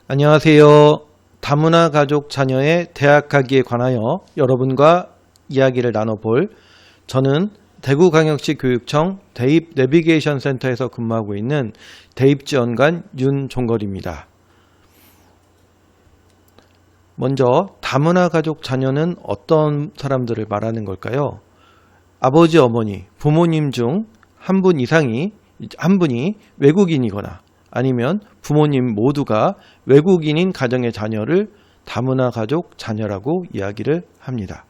안녕하세요. 다문화 가족 자녀의 대학 가기에 관하여 여러분과 이야기를 나눠볼 저는 대구광역시 교육청 대입 내비게이션 센터에서 근무하고 있는 대입지원관 윤종걸입니다. 먼저 다문화 가족 자녀는 어떤 사람들을 말하는 걸까요? 아버지, 어머니, 부모님 중 한 분이 외국인이거나 아니면 부모님 모두가 외국인인 가정의 자녀를 다문화 가족 자녀라고 이야기를 합니다.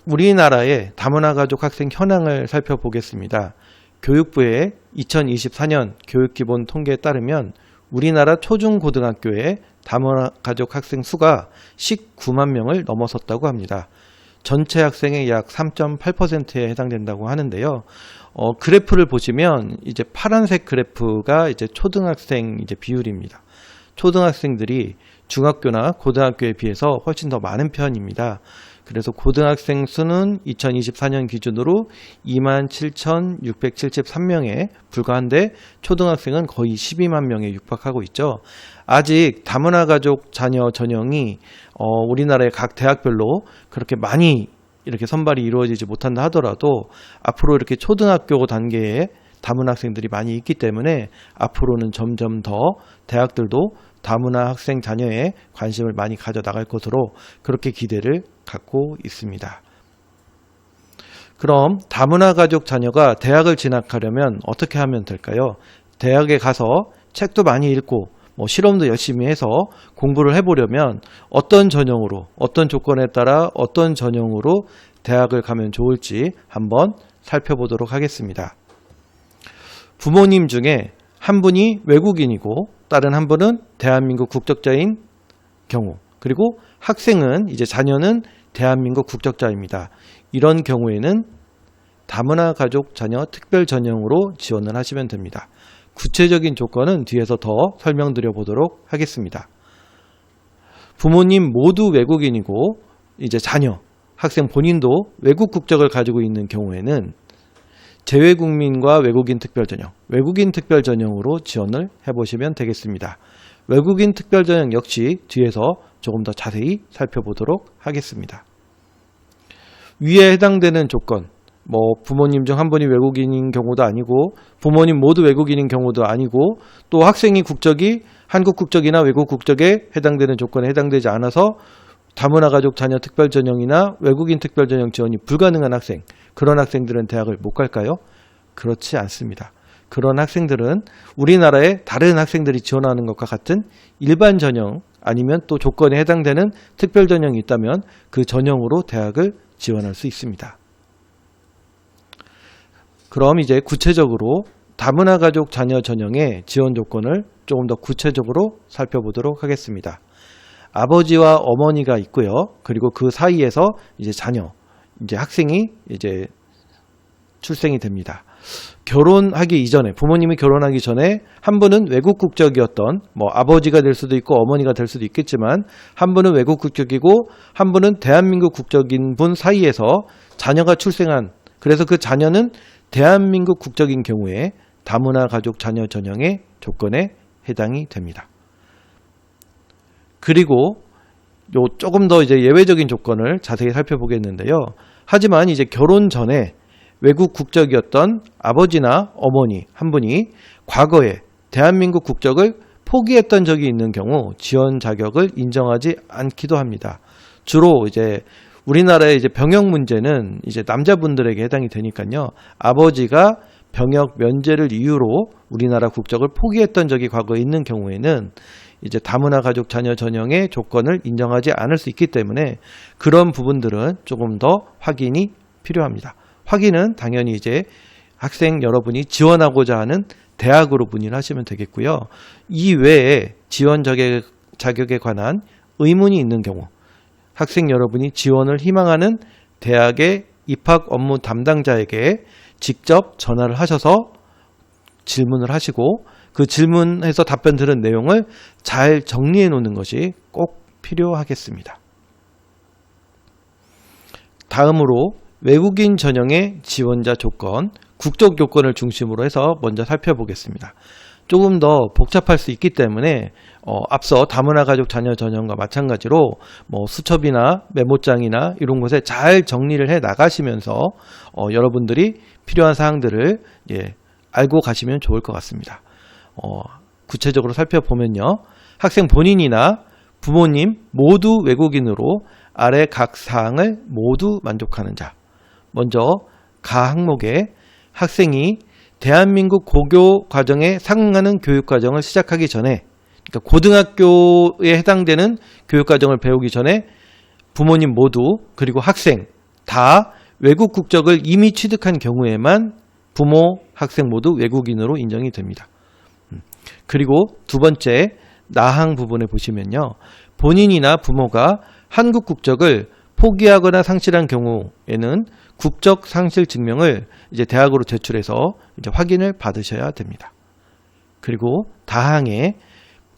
우리나라의 다문화 가족 학생 현황을 살펴보겠습니다. 교육부의 2024년 교육기본 통계에 따르면 우리나라 초중고등학교의 다문화 가족 학생 수가 19만 명을 넘어섰다고 합니다. 전체 학생의 약 3.8%에 해당된다고 하는데요. 그래프를 보시면 이제 파란색 그래프가 이제 초등학생 비율입니다. 초등학생들이 중학교나 고등학교에 비해서 훨씬 더 많은 편입니다. 그래서 고등학생 수는 2024년 기준으로 27,673명에 불과한데 초등학생은 거의 12만 명에 육박하고 있죠. 아직 다문화 가족 자녀 전형이 우리나라의 각 대학별로 그렇게 많이 이렇게 선발이 이루어지지 못한다 하더라도 앞으로 이렇게 초등학교 단계에 다문화 학생들이 많이 있기 때문에 앞으로는 점점 더 대학들도 다문화 학생 자녀에 관심을 많이 가져 나갈 것으로 그렇게 기대를 갖고 있습니다. 그럼 다문화 가족 자녀가 대학을 진학하려면 어떻게 하면 될까요? 대학에 가서 책도 많이 읽고 실험도 열심히 해서 공부를 해보려면 어떤 전형으로, 어떤 조건에 따라 어떤 전형으로 대학을 가면 좋을지 한번 살펴보도록 하겠습니다. 부모님 중에 한 분이 외국인이고 다른 한 분은 대한민국 국적자인 경우, 그리고 학생은 자녀는 대한민국 국적자입니다. 이런 경우에는 다문화 가족 자녀 특별 전형으로 지원을 하시면 됩니다. 구체적인 조건은 뒤에서 더 설명드려 보도록 하겠습니다. 부모님 모두 외국인이고 자녀, 학생 본인도 외국 국적을 가지고 있는 경우에는 재외국민과 외국인 특별전형, 외국인 특별전형으로 지원을 해보시면 되겠습니다. 외국인 특별전형 역시 뒤에서 조금 더 자세히 살펴보도록 하겠습니다. 위에 해당되는 조건, 부모님 중 한 분이 외국인인 경우도 아니고 부모님 모두 외국인인 경우도 아니고 또 학생이 국적이 한국 국적이나 외국 국적에 해당되는 조건에 해당되지 않아서 다문화 가족 자녀 특별전형이나 외국인 특별전형 지원이 불가능한 학생, 그런 학생들은 대학을 못 갈까요? 그렇지 않습니다. 그런 학생들은 우리나라의 다른 학생들이 지원하는 것과 같은 일반 전형 아니면 또 조건에 해당되는 특별 전형이 있다면 그 전형으로 대학을 지원할 수 있습니다. 그럼 이제 구체적으로 다문화 가족 자녀 전형의 지원 조건을 조금 더 구체적으로 살펴보도록 하겠습니다. 아버지와 어머니가 있고요. 그리고 그 사이에서 자녀, 학생이 출생이 됩니다. 결혼하기 이전에, 부모님이 결혼하기 전에 한 분은 외국 국적이었던 아버지가 될 수도 있고 어머니가 될 수도 있겠지만 한 분은 외국 국적이고 한 분은 대한민국 국적인 분 사이에서 자녀가 출생한, 그래서 그 자녀는 대한민국 국적인 경우에 다문화 가족 자녀 전형의 조건에 해당이 됩니다. 그리고 조금 더 예외적인 조건을 자세히 살펴보겠는데요. 하지만 결혼 전에 외국 국적이었던 아버지나 어머니 한 분이 과거에 대한민국 국적을 포기했던 적이 있는 경우 지원 자격을 인정하지 않기도 합니다. 주로 우리나라의 병역 문제는 남자분들에게 해당이 되니까요. 아버지가 병역 면제를 이유로 우리나라 국적을 포기했던 적이 과거에 있는 경우에는 다문화 가족 자녀 전형의 조건을 인정하지 않을 수 있기 때문에 그런 부분들은 조금 더 확인이 필요합니다. 확인은 당연히 학생 여러분이 지원하고자 하는 대학으로 문의를 하시면 되겠고요. 이 외에 지원 자격에 관한 의문이 있는 경우 학생 여러분이 지원을 희망하는 대학의 입학 업무 담당자에게 직접 전화를 하셔서 질문을 하시고 그 질문에서 답변 들은 내용을 잘 정리해 놓는 것이 꼭 필요하겠습니다. 다음으로 외국인 전형의 지원자 조건, 국적 요건을 중심으로 해서 먼저 살펴보겠습니다. 조금 더 복잡할 수 있기 때문에 앞서 다문화 가족 자녀 전형과 마찬가지로 뭐 수첩이나 메모장이나 이런 곳에 잘 정리를 해 나가시면서 여러분들이 필요한 사항들을 알고 가시면 좋을 것 같습니다. 구체적으로 살펴보면요. 학생 본인이나 부모님 모두 외국인으로 아래 각 사항을 모두 만족하는 자. 먼저 가 항목에 학생이 대한민국 고교 과정에 상응하는 교육 과정을 시작하기 전에, 그러니까 고등학교에 해당되는 교육 과정을 배우기 전에 부모님 모두 그리고 학생 다 외국 국적을 이미 취득한 경우에만 부모, 학생 모두 외국인으로 인정이 됩니다. 그리고 두 번째 나항 부분에 보시면요. 본인이나 부모가 한국 국적을 포기하거나 상실한 경우에는 국적 상실 증명을 이제 대학으로 제출해서 이제 확인을 받으셔야 됩니다. 그리고 다항에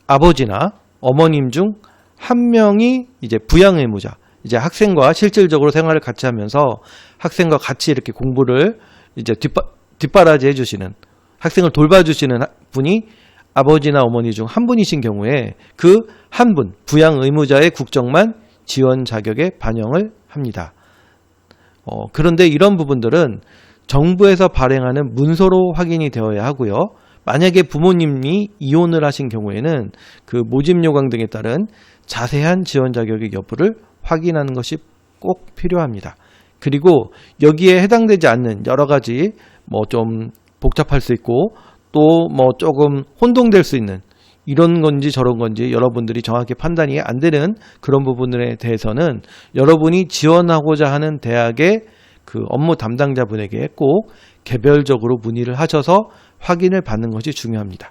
아버지나 어머님 중 한 명이 이제 부양 의무자, 이제 학생과 실질적으로 생활을 같이 하면서 학생과 같이 이렇게 공부를 이제 뒷바라지 해주시는, 학생을 돌봐주시는 분이 아버지나 어머니 중 한 분이신 경우에 그 한 분, 부양 의무자의 국적만 지원 자격에 반영을 합니다. 그런데 이런 부분들은 정부에서 발행하는 문서로 확인이 되어야 하고요. 만약에 부모님이 이혼을 하신 경우에는 그 모집 요강 등에 따른 자세한 지원 자격의 여부를 확인하는 것이 꼭 필요합니다. 그리고 여기에 해당되지 않는 여러 가지 뭐 좀 복잡할 수 있고 또 뭐 조금 혼동될 수 있는 이런 건지 저런 건지 여러분들이 정확히 판단이 안 되는 그런 부분에 대해서는 여러분이 지원하고자 하는 대학의 그 업무 담당자분에게 꼭 개별적으로 문의를 하셔서 확인을 받는 것이 중요합니다.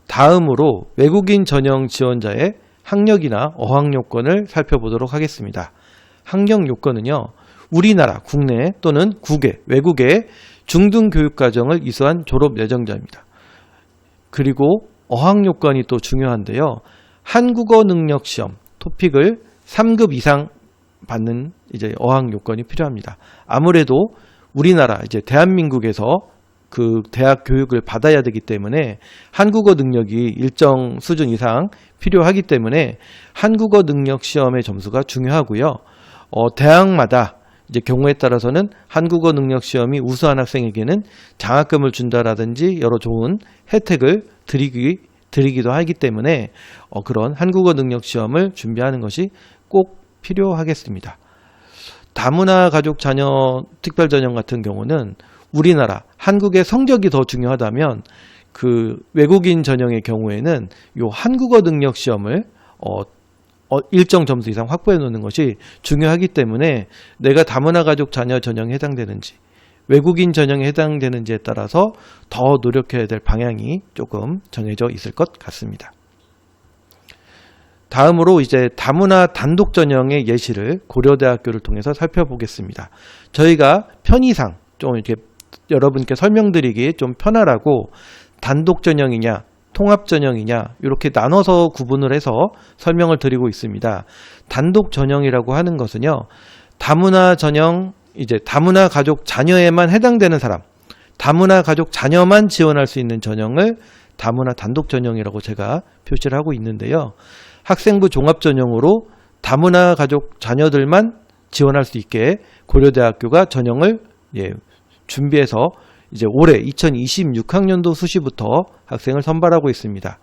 다음으로 외국인 전형 지원자의 학력이나 어학 요건을 살펴보도록 하겠습니다. 학력 요건은요. 우리나라, 국내 또는 국외, 외국의 중등교육과정을 이수한 졸업 예정자입니다. 그리고 어학 요건이 또 중요한데요. 한국어 능력 시험, 토픽을 3급 이상 받는 이제 어학 요건이 필요합니다. 아무래도 우리나라, 이제 대한민국에서 그 대학 교육을 받아야 되기 때문에 한국어 능력이 일정 수준 이상 필요하기 때문에 한국어 능력 시험의 점수가 중요하고요. 대학마다 이제 경우에 따라서는 한국어 능력 시험이 우수한 학생에게는 장학금을 준다라든지 여러 좋은 혜택을 드리기도 하기 때문에 그런 한국어 능력 시험을 준비하는 것이 꼭 필요하겠습니다. 다문화 가족 자녀 특별 전형 같은 경우는 우리나라, 한국의 성적이 더 중요하다면 그 외국인 전형의 경우에는 요 한국어 능력 시험을 일정 점수 이상 확보해 놓는 것이 중요하기 때문에 내가 다문화 가족 자녀 전형에 해당되는지 외국인 전형에 해당되는지에 따라서 더 노력해야 될 방향이 조금 정해져 있을 것 같습니다. 다음으로 이제 다문화 단독 전형의 예시를 고려대학교를 통해서 살펴보겠습니다. 저희가 편의상 좀 이렇게 여러분께 설명드리기 좀 편하라고 단독 전형이냐 통합 전형이냐 이렇게 나눠서 구분을 해서 설명을 드리고 있습니다. 단독 전형이라고 하는 것은요. 다문화 전형, 이제 다문화 가족 자녀에만 해당되는 사람, 다문화 가족 자녀만 지원할 수 있는 전형을 다문화 단독 전형이라고 제가 표시를 하고 있는데요. 학생부 종합 전형으로 다문화 가족 자녀들만 지원할 수 있게 고려대학교가 전형을 준비해서 이제 올해 2026학년도 수시부터 학생을 선발하고 있습니다.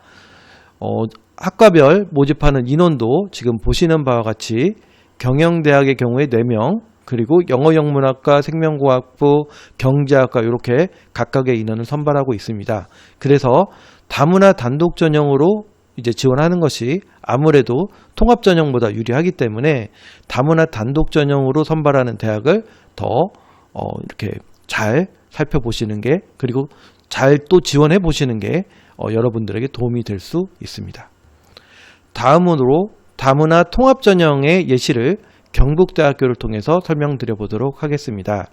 학과별 모집하는 인원도 지금 보시는 바와 같이 경영대학의 경우에 4명, 그리고 영어영문학과, 생명과학부, 경제학과 이렇게 각각의 인원을 선발하고 있습니다. 그래서 다문화 단독 전형으로 이제 지원하는 것이 아무래도 통합 전형보다 유리하기 때문에 다문화 단독 전형으로 선발하는 대학을 더 이렇게 잘 살펴보시는 게, 그리고 잘 또 지원해 보시는 게 여러분들에게 도움이 될 수 있습니다. 다음으로 다문화 통합 전형의 예시를 경북대학교를 통해서 설명드려 보도록 하겠습니다.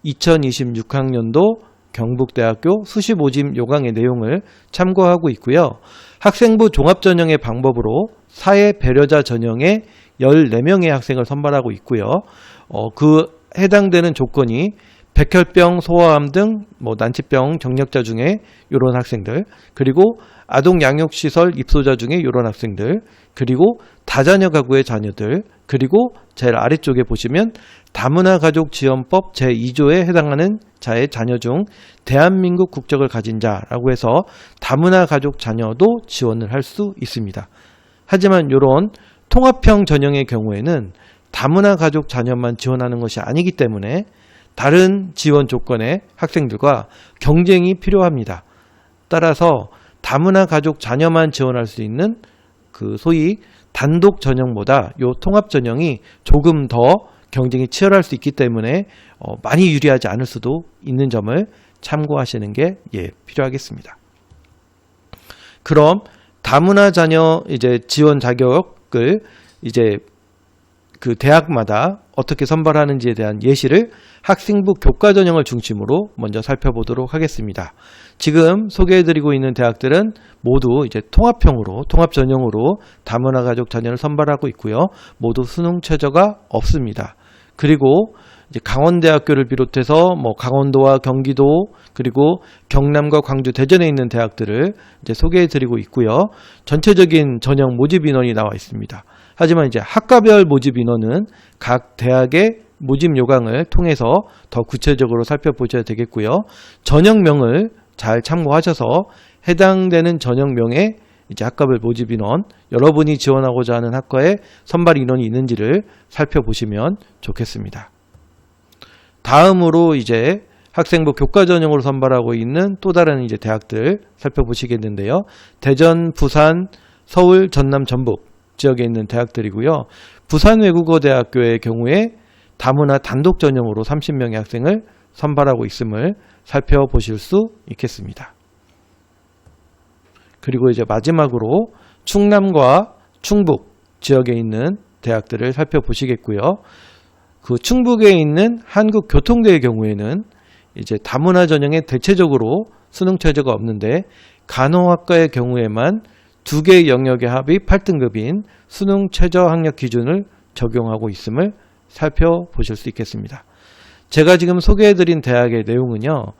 2026학년도 경북대학교 수시 모집 요강의 내용을 참고하고 있고요. 학생부 종합 전형의 방법으로 사회 배려자 전형에 14명의 학생을 선발하고 있고요. 그 해당되는 조건이 백혈병, 소아암 등 난치병 정력자 중에 이런 학생들, 그리고 아동 양육시설 입소자 중에 이런 학생들, 그리고 다자녀 가구의 자녀들, 그리고 제일 아래쪽에 보시면 다문화 가족 지원법 제2조에 해당하는 자의 자녀 중 대한민국 국적을 가진 자라고 해서 다문화 가족 자녀도 지원을 할 수 있습니다. 하지만 이런 통합형 전형의 경우에는 다문화 가족 자녀만 지원하는 것이 아니기 때문에 다른 지원 조건의 학생들과 경쟁이 필요합니다. 따라서 다문화 가족 자녀만 지원할 수 있는 그 소위 단독 전형보다 이 통합 전형이 조금 더 경쟁이 치열할 수 있기 때문에 많이 유리하지 않을 수도 있는 점을 참고하시는 게 필요하겠습니다. 그럼 다문화 자녀 지원 자격을 그 대학마다 어떻게 선발하는지에 대한 예시를 학생부 교과 전형을 중심으로 먼저 살펴보도록 하겠습니다. 지금 소개해드리고 있는 대학들은 모두 통합형으로, 통합 전형으로 다문화 가족 자녀를 선발하고 있고요. 모두 수능 최저가 없습니다. 그리고 강원대학교를 비롯해서 강원도와 경기도, 그리고 경남과 광주, 대전에 있는 대학들을 소개해드리고 있고요. 전체적인 전형 모집 인원이 나와 있습니다. 하지만 학과별 모집 인원은 각 대학의 모집 요강을 통해서 더 구체적으로 살펴보셔야 되겠고요. 전형명을 잘 참고하셔서 해당되는 전형명에 학과별 모집 인원, 여러분이 지원하고자 하는 학과에 선발 인원이 있는지를 살펴보시면 좋겠습니다. 다음으로 학생부 교과 전형으로 선발하고 있는 또 다른 대학들 살펴보시겠는데요. 대전, 부산, 서울, 전남, 전북 지역에 있는 대학들이고요. 부산외국어대학교의 경우에 다문화 단독 전형으로 30명의 학생을 선발하고 있음을 살펴보실 수 있겠습니다. 그리고 마지막으로 충남과 충북 지역에 있는 대학들을 살펴보시겠고요. 그 충북에 있는 한국교통대의 경우에는 다문화 전형에 대체적으로 수능 최저가 없는데 간호학과의 경우에만 2개 영역의 합이 8등급인 수능 최저 학력 기준을 적용하고 있음을 살펴보실 수 있겠습니다. 제가 지금 소개해드린 대학의 내용은요,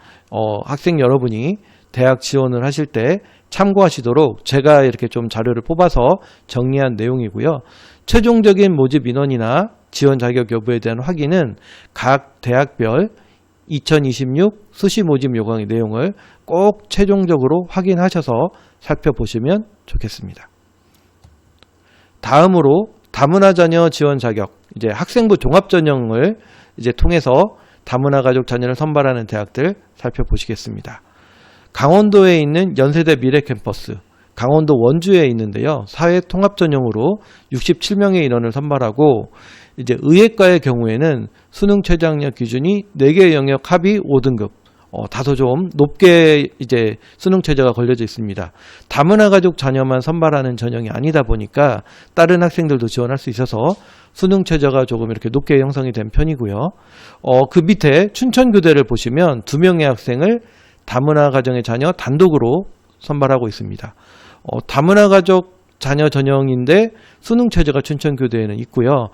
학생 여러분이 대학 지원을 하실 때 참고하시도록 제가 이렇게 좀 자료를 뽑아서 정리한 내용이고요. 최종적인 모집 인원이나 지원 자격 여부에 대한 확인은 각 대학별 2026 수시 모집 요강의 내용을 꼭 최종적으로 확인하셔서 살펴보시면 좋겠습니다. 다음으로 다문화 자녀 지원 자격, 학생부 종합 전형을 통해서 다문화 가족 자녀를 선발하는 대학들 살펴보시겠습니다. 강원도에 있는 연세대 미래캠퍼스, 강원도 원주에 있는데요. 사회 통합 전형으로 67명의 인원을 선발하고 의예과의 경우에는 수능 최저 학력 기준이 4개 영역 합이 5등급, 다소 좀 높게 수능 최저가 걸려져 있습니다. 다문화 가족 자녀만 선발하는 전형이 아니다 보니까 다른 학생들도 지원할 수 있어서 수능 최저가 조금 이렇게 높게 형성이 된 편이고요. 그 밑에 춘천교대를 보시면 2명의 학생을 다문화 가정의 자녀 단독으로 선발하고 있습니다. 다문화 가족 자녀 전형인데 수능 최저가 춘천교대에는 있고요.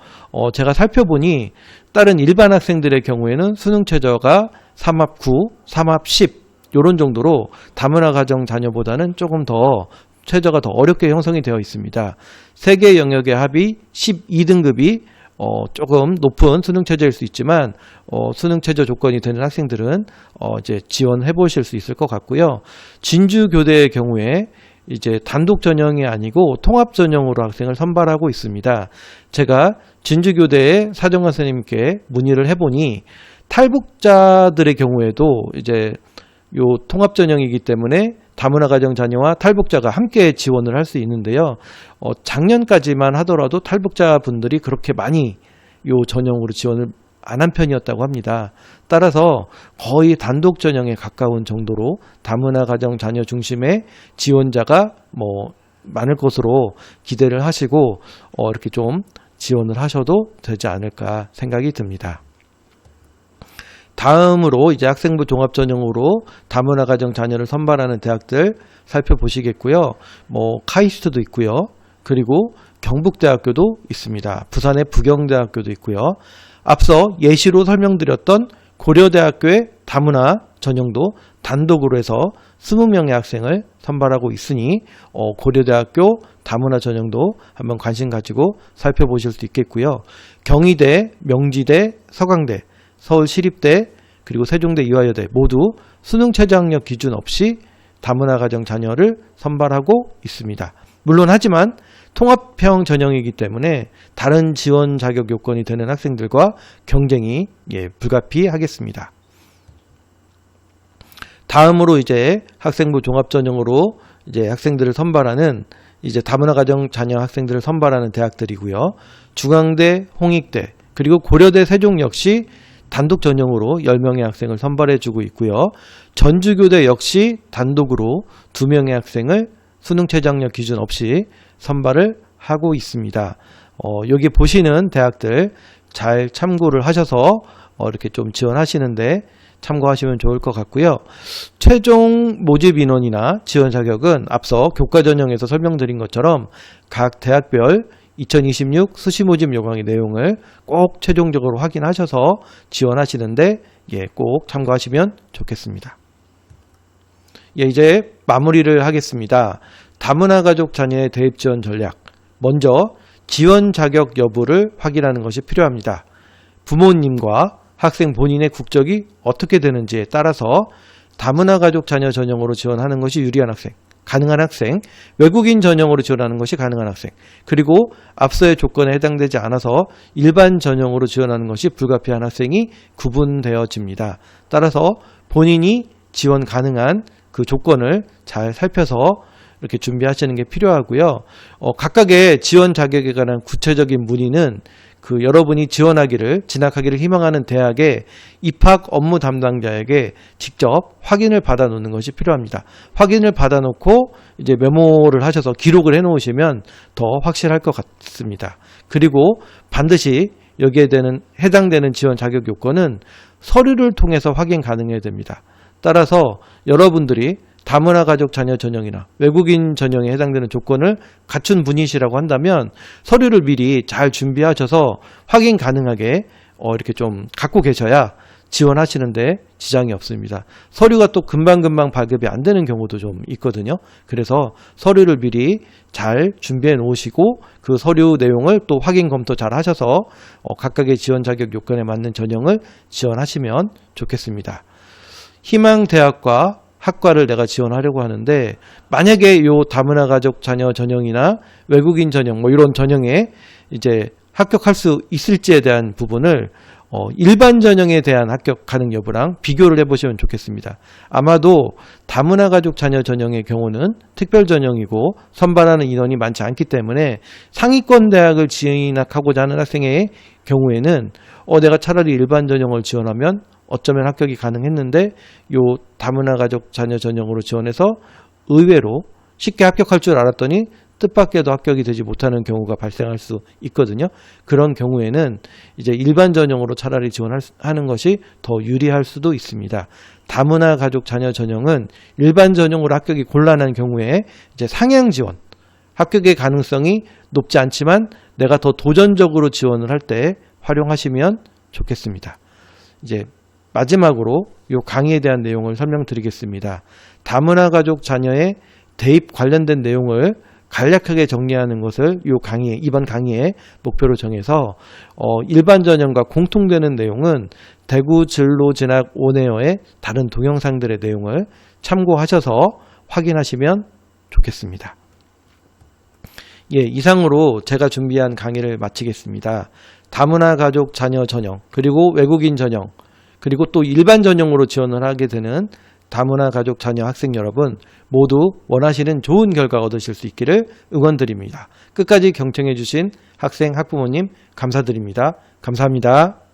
제가 살펴보니 다른 일반 학생들의 경우에는 수능 최저가 3합 9, 3합 10 이런 정도로 다문화 가정 자녀보다는 조금 더 최저가 더 어렵게 형성이 되어 있습니다. 3개 영역의 합이 12등급이 조금 높은 수능 최저일 수 있지만 수능 최저 조건이 되는 학생들은 지원해 보실 수 있을 것 같고요. 진주교대의 경우에 단독 전형이 아니고 통합 전형으로 학생을 선발하고 있습니다. 제가 진주교대의 사정관 선생님께 문의를 해보니 탈북자들의 경우에도 요 통합 전형이기 때문에 다문화 가정 자녀와 탈북자가 함께 지원을 할 수 있는데요. 작년까지만 하더라도 탈북자 분들이 그렇게 많이 요 전형으로 지원을 안 한 편이었다고 합니다. 따라서 거의 단독 전형에 가까운 정도로 다문화 가정 자녀 중심의 지원자가 많을 것으로 기대를 하시고 이렇게 좀 지원을 하셔도 되지 않을까 생각이 듭니다. 다음으로 학생부 종합 전형으로 다문화 가정 자녀를 선발하는 대학들 살펴보시겠고요. 카이스트도 있고요. 그리고 경북대학교도 있습니다. 부산의 부경대학교도 있고요. 앞서 예시로 설명드렸던 고려대학교의 다문화 전형도 단독으로 해서 20명의 학생을 선발하고 있으니 고려대학교 다문화 전형도 한번 관심 가지고 살펴보실 수 있겠고요. 경희대, 명지대, 서강대, 서울시립대, 그리고 세종대, 이화여대 모두 수능 최저 학력 기준 없이 다문화 가정 자녀를 선발하고 있습니다. 물론 하지만 통합형 전형이기 때문에 다른 지원 자격 요건이 되는 학생들과 경쟁이 불가피하겠습니다. 다음으로 이제 학생부 종합 전형으로 이제 학생들을 선발하는 이제 다문화 가정 자녀 학생들을 선발하는 대학들이고요. 중앙대, 홍익대, 그리고 고려대, 세종 역시 단독 전형으로 10명의 학생을 선발해주고 있고요. 전주교대 역시 단독으로 2명의 학생을 수능 최저 학력 기준 없이 선발을 하고 있습니다. 여기 보시는 대학들 잘 참고를 하셔서 이렇게 좀 지원하시는데 참고하시면 좋을 것 같고요. 최종 모집 인원이나 지원 자격은 앞서 교과 전형에서 설명드린 것처럼 각 대학별 2026 수시 모집 요강의 내용을 꼭 최종적으로 확인하셔서 지원하시는데 꼭 참고하시면 좋겠습니다. 이제 마무리를 하겠습니다. 다문화 가족 자녀의 대입 지원 전략. 먼저 지원 자격 여부를 확인하는 것이 필요합니다. 부모님과 학생 본인의 국적이 어떻게 되는지에 따라서 다문화 가족 자녀 전형으로 지원하는 것이 유리한 학생, 가능한 학생, 외국인 전형으로 지원하는 것이 가능한 학생, 그리고 앞서의 조건에 해당되지 않아서 일반 전형으로 지원하는 것이 불가피한 학생이 구분되어집니다. 따라서 본인이 지원 가능한 그 조건을 잘 살펴서 이렇게 준비하시는 게 필요하고요. 각각의 지원 자격에 관한 구체적인 문의는 여러분이 진학하기를 희망하는 대학의 입학 업무 담당자에게 직접 확인을 받아 놓는 것이 필요합니다. 확인을 받아 놓고 이제 메모를 하셔서 기록을 해 놓으시면 더 확실할 것 같습니다. 그리고 반드시 여기에 해당되는 지원 자격 요건은 서류를 통해서 확인 가능해야 됩니다. 따라서 여러분들이 다문화 가족 자녀 전형이나 외국인 전형에 해당되는 조건을 갖춘 분이시라고 한다면 서류를 미리 잘 준비하셔서 확인 가능하게 이렇게 좀 갖고 계셔야 지원하시는데 지장이 없습니다. 서류가 또 금방금방 발급이 안 되는 경우도 좀 있거든요. 그래서 서류를 미리 잘 준비해 놓으시고 그 서류 내용을 또 확인 검토 잘 하셔서 각각의 지원 자격 요건에 맞는 전형을 지원하시면 좋겠습니다. 희망 대학과 학과를 내가 지원하려고 하는데 만약에 요 다문화 가족 자녀 전형이나 외국인 전형 이런 전형에 이제 합격할 수 있을지에 대한 부분을 일반 전형에 대한 합격 가능 여부랑 비교를 해보시면 좋겠습니다. 아마도 다문화 가족 자녀 전형의 경우는 특별 전형이고 선발하는 인원이 많지 않기 때문에 상위권 대학을 진학하고자 하는 학생의 경우에는 내가 차라리 일반 전형을 지원하면 어쩌면 합격이 가능했는데 요 다문화 가족 자녀 전형으로 지원해서 의외로 쉽게 합격할 줄 알았더니 뜻밖에도 합격이 되지 못하는 경우가 발생할 수 있거든요. 그런 경우에는 이제 일반 전형으로 차라리 지원하는 것이 더 유리할 수도 있습니다. 다문화 가족 자녀 전형은 일반 전형으로 합격이 곤란한 경우에 이제 상향 지원, 합격의 가능성이 높지 않지만 내가 더 도전적으로 지원을 할 때 활용하시면 좋겠습니다. 이제 마지막으로 이 강의에 대한 내용을 설명드리겠습니다. 다문화 가족 자녀의 대입 관련된 내용을 간략하게 정리하는 것을 이번 강의의 목표로 정해서 일반 전형과 공통되는 내용은 대구 진로 진학 온에어의 다른 동영상들의 내용을 참고하셔서 확인하시면 좋겠습니다. 이상으로 제가 준비한 강의를 마치겠습니다. 다문화 가족 자녀 전형, 그리고 외국인 전형, 그리고 또 일반 전형으로 지원을 하게 되는 다문화 가족 자녀 학생 여러분 모두 원하시는 좋은 결과 얻으실 수 있기를 응원드립니다. 끝까지 경청해 주신 학생, 학부모님 감사드립니다. 감사합니다.